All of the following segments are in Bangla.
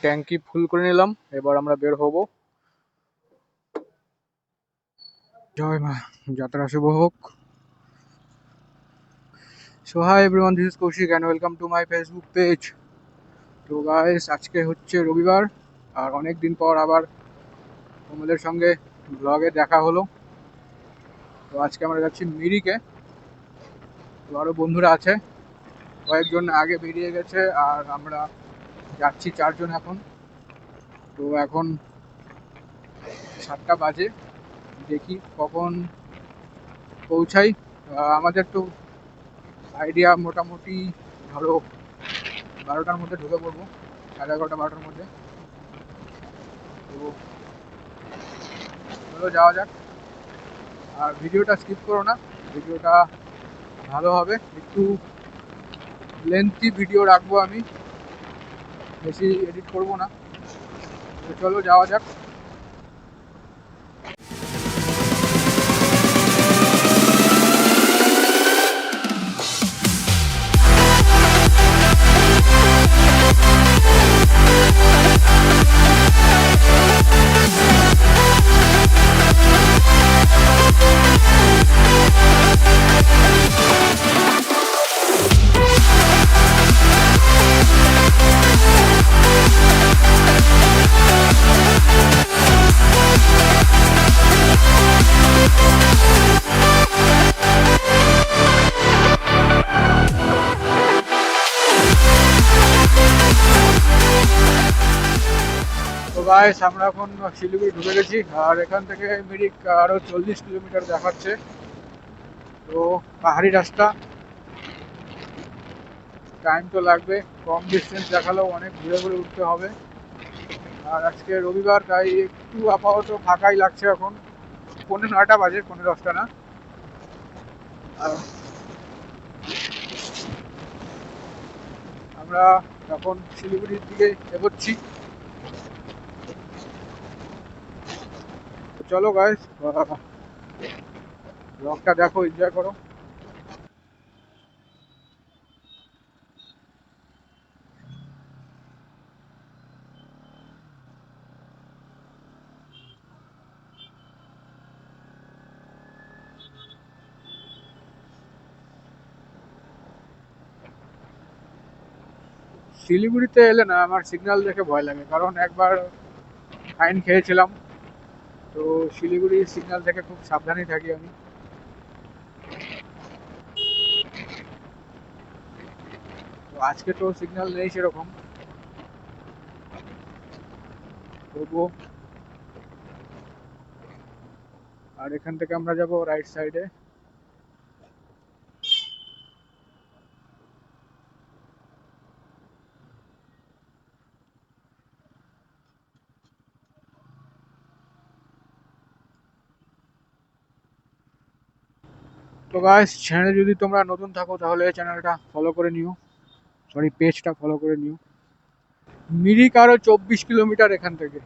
ট্যাঙ্কি ফুল করে নিলাম, এবার আমরা বের হব। জয় মা, যাত্রা শুভ হোক। So hi everyone, this is Koushik and welcome to my Facebook page. তো গাইস, আজকে হচ্ছে রবিবার, আর অনেক দিন পর আবার তোমাদের সঙ্গে ব্লগে দেখা হলো। তো আজকে আমরা যাচ্ছি মিরিকে। তো আরও বন্ধুরা আছে, কয়েকজন আগে বেরিয়ে গেছে, আর আমরা যাচ্ছি 4 জন এখন। তো এখন 7টা বাজে, দেখি কখন পৌঁছাই। আমাদের তো আইডিয়া মোটামুটি ধরো 12টার মধ্যে ঢুকে পড়বো, 11:30 12টার মধ্যে। তো চলো যাওয়া যাক। আর ভিডিওটা স্কিপ করো না, ভিডিওটা ভালো হবে। একটু লেন্থি ভিডিও রাখবো আমি, বেশি এডিট করব না। তো চলো যাওয়া যাক। তো গাইস, আমরা এখন শিলিগুড়ি ঢুকে গেছি, আর এখান থেকে মিরিক আরও 40 কিলোমিটার দেখাচ্ছে। তো পাহাড়ি রাস্তা, টাইম তো লাগবে, কম ডিস্টেন্স দেখালেও অনেক ঘুরে ঘুরে উঠতে হবে। আর আজকে রবিবার, তাই একটু আপাতত ফাঁকাই লাগছে এখন। 9:45 বাজে, 10:15 না। আর আমরা এখন শিলিগুড়ির দিকে এগোচ্ছি। চলো গাইস, ব্লগটা দেখো, এনজয় করো। শিলিগুড়িতে এলে না আমার সিগন্যাল দেখে ভয় লাগে, কারণ একবার ফাইন খেয়েছিলাম। তো শিলিগুড়ির সিগন্যাল থেকে খুব সাবধানে থাকি আমি। তো আজকে তো সিগন্যাল নেই সেরকম, তবুও। আর এখান থেকে আমরা যাব রাইট সাইডে। তো গাইস, চ্যানেলে যদি তোমরা নতুন থাকো তাহলে চ্যানেলটা ফলো করে নিও, সরি পেজটা ফলো করে নিও। মিরিক আরও 24 কিলোমিটার এখান থেকে,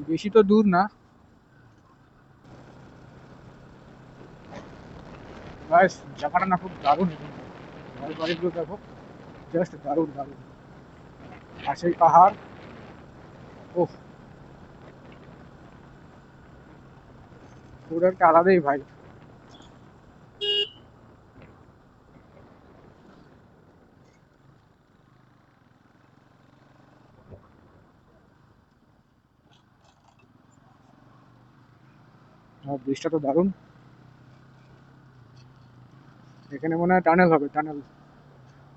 বেশি তো দূর না। গাইস, জায়গাটা না খুব দারুণ, এখানটা বাড়িগুলো দেখো, জাস্ট দারুণ দারুণ। পাশেই পাহাড়, ওহ, পুরো একটা আলাদাই ভাই। আর ব্রিজটা তো দারুণ। এখানে মনে হয় টানেল হবে, টানেল,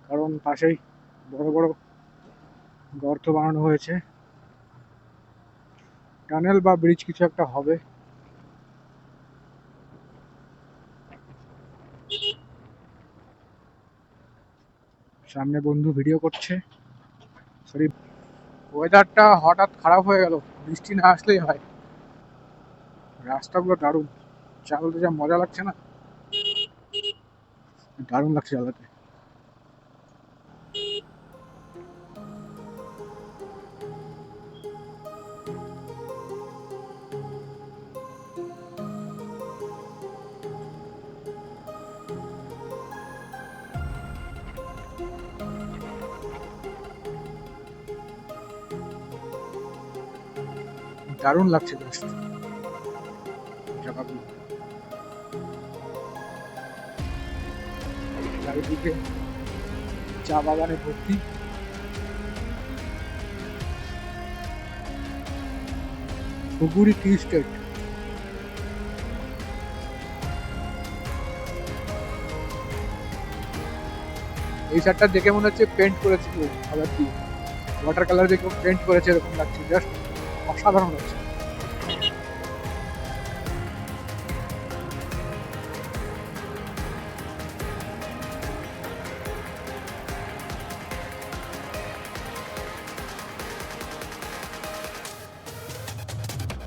কারণ পাশেই বড় বড় গর্ত বানানো হয়েছে। টানেল বা ব্রিজ কিছু একটা হবে। সামনে বন্ধু ভিডিও করছে, সরি। ওয়েদারটা হঠাৎ খারাপ হয়ে গেল, বৃষ্টি না আসলেই হয়। রাস্তাগুলো দারুণ, চালাতে যা মজা লাগছে না, দারুণ লাগছে চালাতে। দারুণ লাগছে জাস্ট জায়গাগুলো। চারিদিকে চা বাগানে ভর্তি। ধুপগুড়ি টি স্টেট। এই শার্টটা দেখে মনে হচ্ছে পেন্ট করেছে কেউ কালার দিয়ে, ওয়াটার কালার দিয়ে কেউ পেন্ট করেছে এরকম লাগছে, জাস্ট অসাধারণ লাগছে।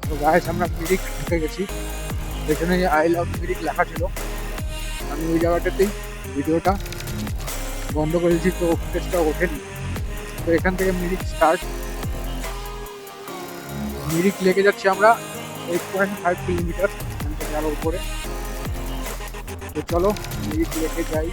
তো গাইস আমরা মিরিক ঢুকে গেছি, পেছনে আই লাভ মিরিক লেখা ছিল। আমি ওই জায়গাটাতেই ভিডিওটা বন্ধ করে দিয়েছি, তো ফুটেজটা ওঠেনি। তো এখান থেকে মিরিক স্টার্ট। মিরিক লেগে যাচ্ছি আমরা 8.5 কিলোমিটার এখান থেকে আরো উপরে। তো চলো মিরিক লেকে যাই।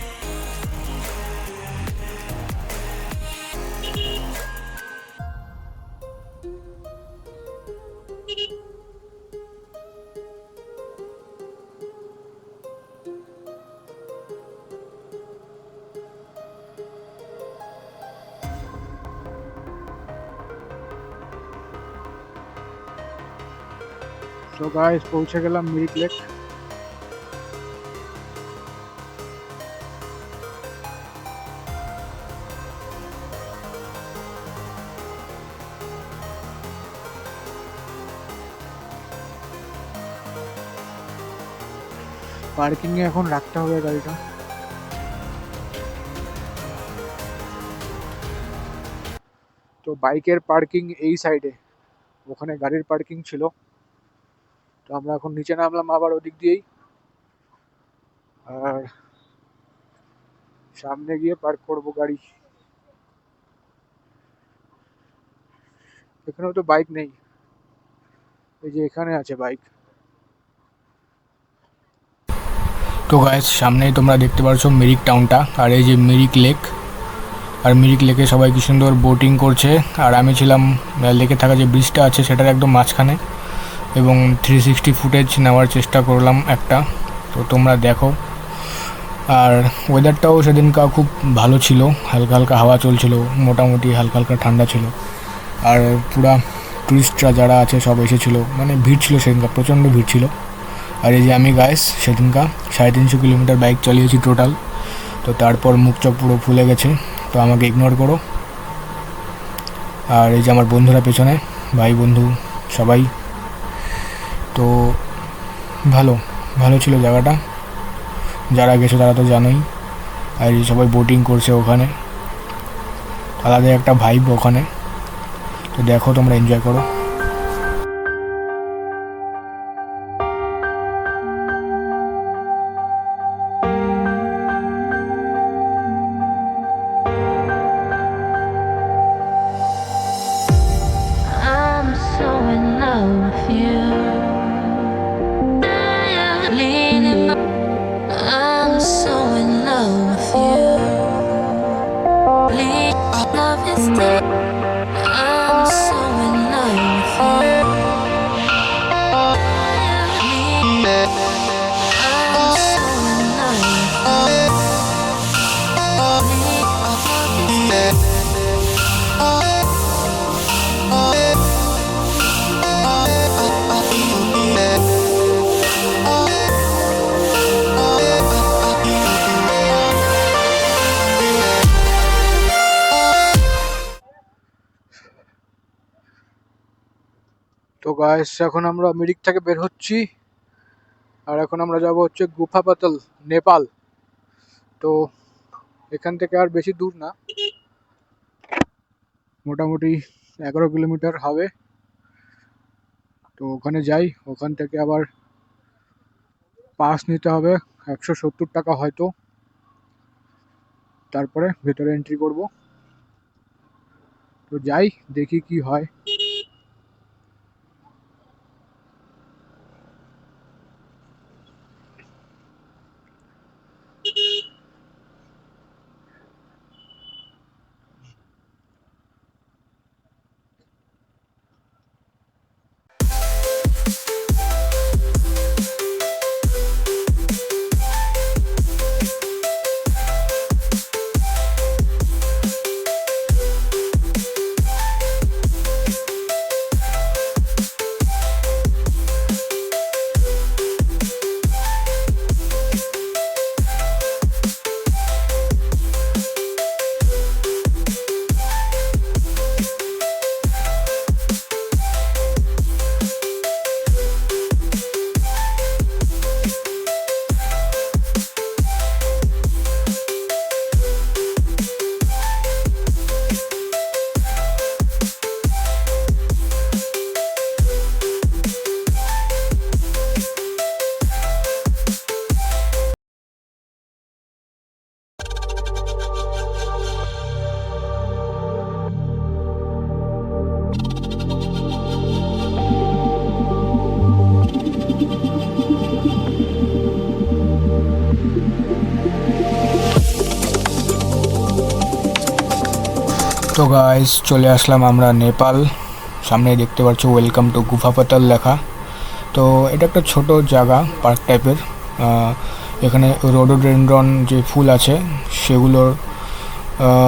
তো গাইস পৌঁছে গেলাম মিরিক লেক। পার্কিং এ এখন রাখতে হবে গাড়িটা। তো বাইকের পার্কিং এই সাইডে, ওখানে গাড়ির পার্কিং ছিল। তো আমরা এখন নিচে নামলাম আবার ওদিক দিয়েই, আর সামনে গিয়ে পার্ক করব গাড়ি। এখানেও তো বাইক নেই, এই যে এখানে আছে বাইক। তো গাইস সামনেই তোমরা দেখতে পাচ্ছ মিরিক টাউনটা, আর এই যে মিরিক লেক। আর মিরিক লেকে সবাই কি সুন্দর বোটিং করছে, আর আমি ছিলাম লেকে থাকা যে ব্রিজটা আছে সেটার একদম মাঝখানে, এবং 360 ফুটেজ নেওয়ার চেষ্টা করলাম একটা। তো তোমরা দেখো। আর ওয়েদারটাও সেদিনকার খুব ভালো ছিল, হালকা হালকা হাওয়া চলছিল, মোটামুটি হালকা হালকা ঠান্ডা ছিল। আর পুরা টুরিস্টরা যারা আছে সব এসেছিলো, মানে ভিড় ছিল সেদিনকার, প্রচণ্ড ভিড় ছিল। আর এই যে আমি গাইস সেদিনকার 350 কিলোমিটার বাইক চালিয়েছি টোটাল। তো তারপর মুখ চোখ পুরো ফুলে গেছে, তো আমাকে ইগনোর করো। আর এই যে আমার বন্ধুরা পেছনে, ভাই বন্ধু সবাই। তো ভালো ভালো ছিল জায়গাটা, যারা গেছে তারা তো জানোই। আর এই সবাই বোটিং করছে ওখানে, আলাদা একটা ভাইব ওখানে। তো দেখো তোমরা এনজয় করো। I'm so in love with you. Leaning up. I'm so in love with you. Love is dead. I'm so in love with you. I'm so in love with you. Love is dead. তো গাইস এখন আমরা মিরিক থেকে বের হচ্ছি, আর এখন আমরা যাব হচ্ছে গুফাপাতাল, নেপাল। তো এখান থেকে আর বেশি দূর না, মোটামুটি 11 কিলোমিটার হবে। তো ওখানে যাই, ওখান থেকে আবার পাস নিতে হবে 170 টাকা হয়তো, তারপরে ভেতরে এন্ট্রি করব। তো যাই, দেখি কি হয়। তো গাইস চলে আসলাম আমরা নেপাল। সামনে দেখতে পাচ্ছ ওয়েলকাম টু গুফাপাতাল লেখা। তো এটা একটা ছোট জায়গা, পার্ক টাইপের। এখানে রোডোডেনড্রন যে ফুল আছে সেগুলোর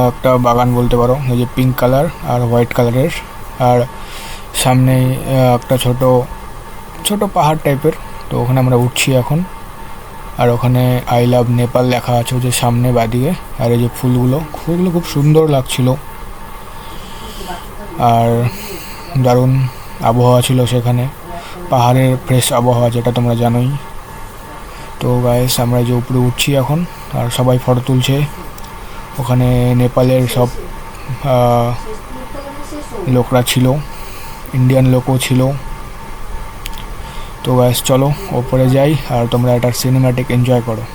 একটা বাগান বলতে পারো, এই যে পিঙ্ক কালার আর হোয়াইট কালারের। আর সামনেই একটা ছোট ছোট পাহাড় টাইপের। তো ওখানে আমরা উঠছি এখন। আর ওখানে আই লাভ নেপাল লেখা আছে যে সামনে বাদিকে। আর এই যে ফুলগুলো খুব সুন্দর লাগছিল। আর দারুণ আবহাওয়া ছিল সেখানে, পাহাড়ের ফ্রেশ আবহাওয়া, যেটা তোমরা জানোই। তো গাইস আমরা যে উপরে উঠছি এখন, আর সবাই ফটো তুলছে। ওখানে নেপালের সব লোকরা ছিল, ইন্ডিয়ান লোকও ছিল। তো গাইস চলো ওপরে যাই আর তোমরা এটার সিনেম্যাটিক এনজয় করো।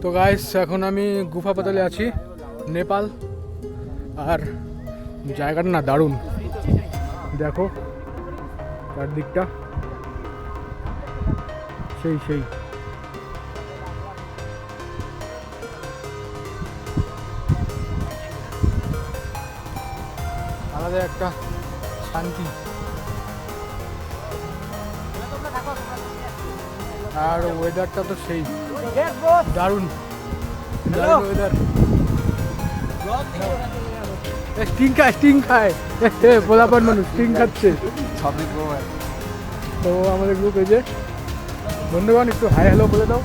তো গাইস এখন আমি গুফাপাতালে আছি, নেপাল। আর জায়গাটা না দারুণ, দেখো চারদিকটা সেই আলাদা একটা শান্তি। আর ওয়েদারটা তো সেই দারুণ ওয়েদার। স্টিং খায় পোলাপান মানুষ স্টিং খাচ্ছে। তো আমাদের গ্রুপ এই যে বন্ধুগণ, একটু হাই হ্যালো বলে দাও।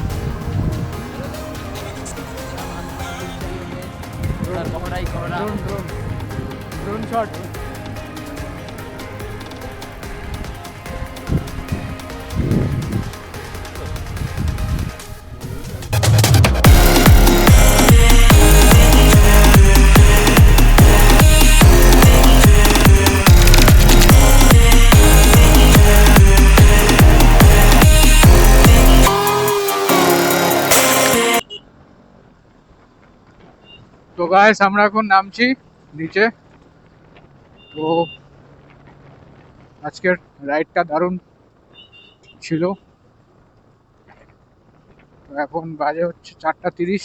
Drone shot. তো গাইস আমরা এখন নামছি নিচে। তো আজকের রাইডটা দারুণ ছিল। তো এখন বাজে হচ্ছে 4:30,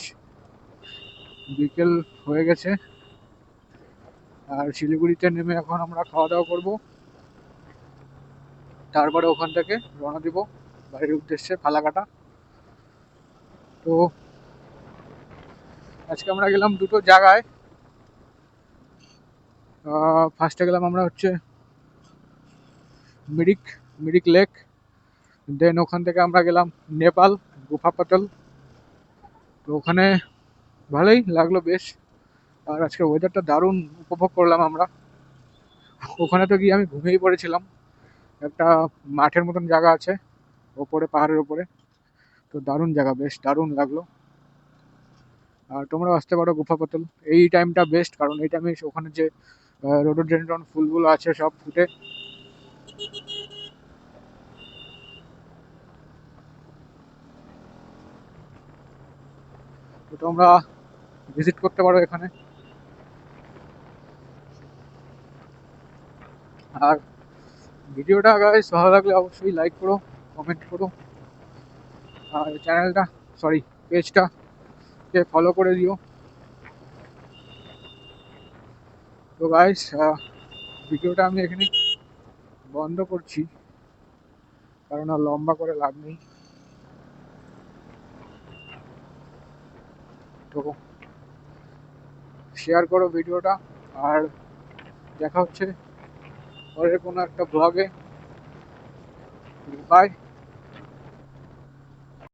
বিকেল হয়ে গেছে। আর শিলিগুড়িতে নেমে এখন আমরা খাওয়া দাওয়া করবো, তারপরে ওখান থেকে রওনা দিব বাড়ির উদ্দেশ্যে ফালাকাটা। তো আজকে আমরা গেলাম দুটো জায়গায়। ফার্স্টে গেলাম আমরা হচ্ছে মিরিক মিরিক লেক। দেন ওখান থেকে আমরা গেলাম নেপাল গুফাপাতাল। তো ওখানে ভালোই লাগলো বেশ। আর আজকে ওয়েদারটা দারুণ উপভোগ করলাম আমরা। ওখানে তো গিয়ে আমি ঘুমিয়েই পড়েছিলাম। একটা মাঠের মতন জায়গা আছে ওপরে, পাহাড়ের ওপরে। তো দারুণ জায়গা, বেশ দারুণ লাগলো। আর তোমরাও আসতে পারো গুফাপাতাল, এই টাইমটা বেস্ট, কারণ এই টাইমে ওখানে যে রোডোডেনড্রন ফুলগুলো আছে সব ফুটে। তো তোমরা ভিজিট করতে পারো এখানে। আর ভিডিওটা গাইস ভালো লাগলে অবশ্যই লাইক করো, কমেন্ট করো, আর চ্যানেলটা পেজটাকে ফলো করে দিও। তো গাইস ভিডিওটা আমি এখানে বন্ধ করছি, কারণ আর লম্বা করে লাভ নেই। তো শেয়ার করো ভিডিওটা, আর দেখা হচ্ছে পরের কোনো একটা ব্লগে। বাই।